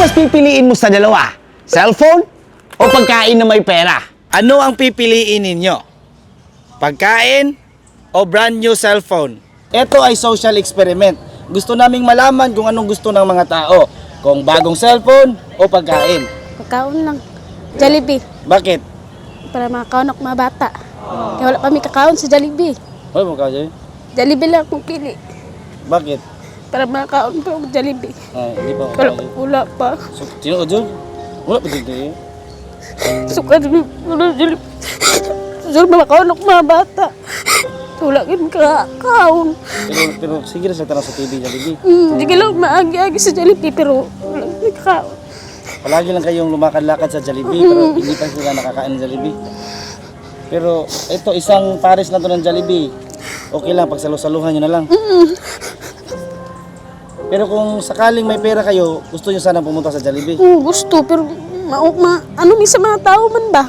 mas pipiliin mo sa dalawa? Cellphone o pagkain na may pera? Ano ang pipiliin ninyo? Pagkain o brand new cellphone? Ito ay social experiment. Gusto naming malaman kung anong gusto ng mga tao. Kung bagong cellphone o pagkain. Pagkaon lang. Jollibee. Bakit? Para makakaon ako mga bata. Kaya wala kami kakaon sa Jollibee. Hoy, magkakain. Jollibee lang akong pili. Bakit? Para makakaon pa ako Jollibee. Hindi pa Wala pa. So, sino ka dyan? Wala pa dyan. Suka dito. Wala Jollibee. Suka makakaon ako mga bata. Wala kami kakaon. Pero sige na sa tanong sa TV, Jollibee. Hindi ka lang maagi-agi sa Jollibee pero wala kami kakaon. Palagi lang kayong lumakad-lakad sa Jollibee pero hindi pa sila nakakain ng Jollibee. Pero ito, isang pares na to ng Jollibee. Okay lang, pagsalo-saluhan nyo na lang. Pero kung sakaling may pera kayo, gusto nyo sana pumunta sa Jollibee. Gusto pero ano minsan mga tao man ba?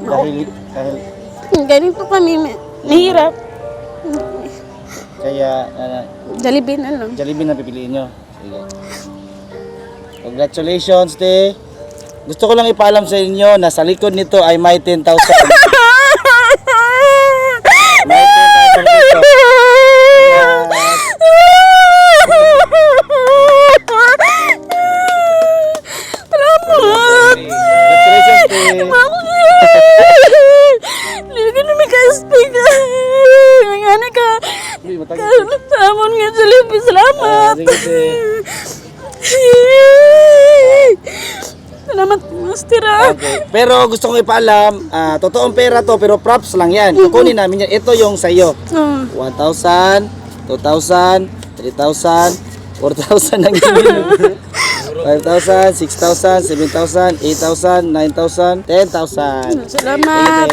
Dahil Ganito kami, mahirap. kaya Jollibee na lang. Jollibee na pipiliin nyo. Sige. Congratulations, te. Gusto ko lang ipaalam sa inyo na sa likod nito ay may 10,000. May 10,000 dito. Salamat! Congratulations, te. Lagi na may kastig. Nangyari ka. Salamat nga, Jollibee. Salamat. Sige, te. Salamat, Master. Okay. Pero gusto kong ipaalam, totoong pera to pero props lang yan. Kukunin namin yan. Ito yung sa'yo. 1,000, 2,000, 3,000, 4,000 ang gawin. 5,000, 6,000, 7,000, 8,000, 9,000, 10,000. Salamat.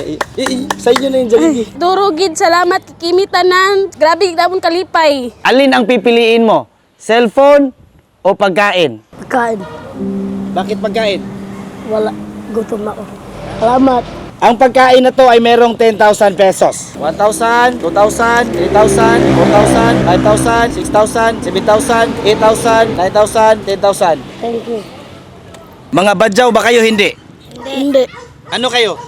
Sa inyo na yung Jollibee. Durugid, salamat. Kikimitanan. Grabe, damon kalipay. Alin ang pipiliin mo? Cellphone o pagkain? Kain. Bakit pagkain? Wala. Gutom ako. Salamat. Ang pagkain na to ay merong 10,000 pesos. 1,000, 2,000, 3,000, 4,000, 5,000, 6,000, 7,000, 8,000, 9,000, 10,000. Thank you. Mga badyaw ba kayo? Hindi. Hindi. Ano kayo?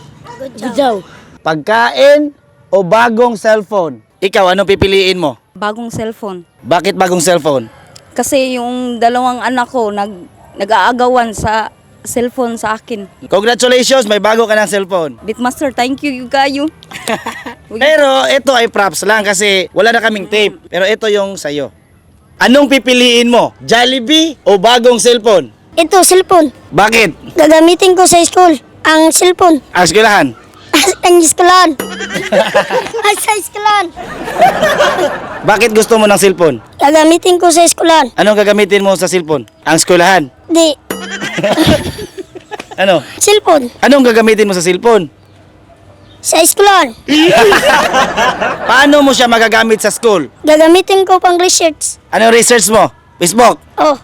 Gijaw. Pagkain o bagong cellphone? Ikaw, anong pipiliin mo? Bagong cellphone. Bakit bagong cellphone? Kasi yung dalawang anak ko nag-aagawan sa cellphone sa akin. Congratulations, may bago ka ng cellphone. Bitmaster, thank you kayo. Pero ito ay props lang kasi wala na kaming tape. Pero ito yung sayo. Anong pipiliin mo? Jollibee o bagong cellphone? Ito, cellphone. Bakit? Gagamitin ko sa school. Ang cellphone. Ang eskwelahan. Ang eskulahan. Sa eskulahan. Bakit gusto mo ng cellphone? Gagamitin ko sa eskulahan. Anong gagamitin mo sa cellphone? Ang eskwelahan. Di. Ano? Cellphone. Anong gagamitin mo sa cellphone? Sa eskulahan. Paano mo siya magagamit sa school? Gagamitin ko pang research. Anong research mo? Facebook? Oh,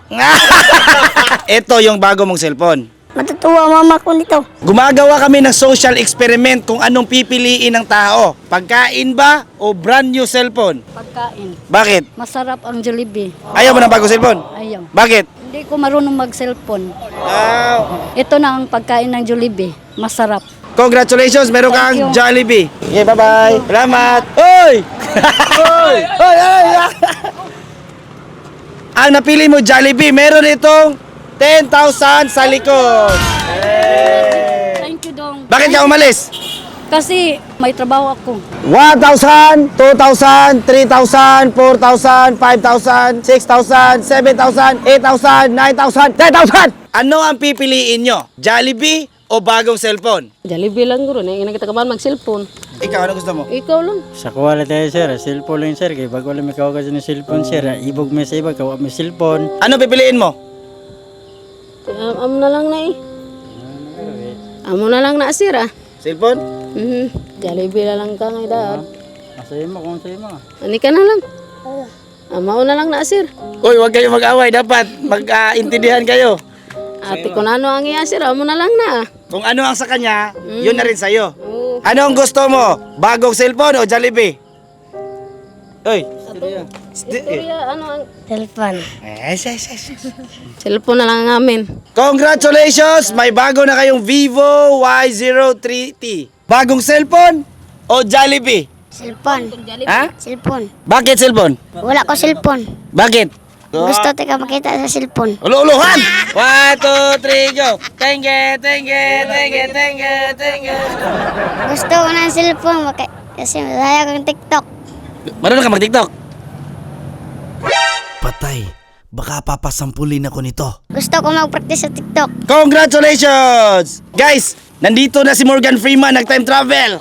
Ito yung bago mong cellphone. matutuwa mama ko nito. Gumagawa kami ng social experiment kung anong pipiliin ng tao. Pagkain ba o brand new cellphone? Pagkain. Bakit? Masarap ang Jollibee. Ayaw mo ng bagong cellphone? Ayaw. Bakit? Hindi ko marunong mag-cellphone. Wow. Ito na ang pagkain ng Jollibee. Masarap. Congratulations, meron Thank kang you. Jollibee. Okay, bye-bye. Salamat. Hoy! Hoy! Hoy! Ang napili mo Jollibee, meron itong 10,000 sa likod. Hey. Thank you, Dong. Bakit ka umalis? Kasi may trabaho ako. 1,000, 2,000, 3,000, 4,000, 5,000, 6,000, 7,000, 8,000, 9,000, 10,000! Ano ang pipiliin nyo? Jollibee o bagong cellphone? Jollibee lang guro, na kita kaban mag-cellphone. Ikaw, ano gusto mo? Ikaw lang. Sa kuwala tayo sir, cellphone lang sir, kaya bago lang may kawagas ng cellphone sir, ibog may sa iba, kawa may cellphone. Ano pipiliin mo? Amo na lang na eh. Amo na lang na sir ah. Cellphone? Jollibee na lang ka nga dad. Masaya mo, kung sa'yo mo. Ani ka na lang. Amo na lang na sir. Uy, huwag kayo mag-away. Dapat mag-intindihan kayo. Ate ko na ano ang iya sir, amo na lang na. Kung ano ang sa kanya, yun na rin sa'yo. Oo. Ano ang gusto mo? Bagong cellphone o Jollibee? Uy, Kuya, ano ang... Cellphone. Cellphone na lang ang amin. Congratulations! May bago na kayong Vivo Y03T. Bagong cellphone o Jollibee? Cellphone. Ha? Cellphone. Bakit cellphone? Wala ko cellphone. Bakit? Gusto tika makita sa cellphone. Ulo-uluhan! 1, 2, 3, go! Tenge, tenge, tenge, tenge, tenge. Gusto ko ng cellphone. Kasi masaya kong TikTok. Marunong ka mag-TikTok? Patay. Baka papasampulin ako nito. Gusto ko mag-practice sa TikTok. Congratulations! Guys, nandito na si Morgan Freeman, nag-time travel.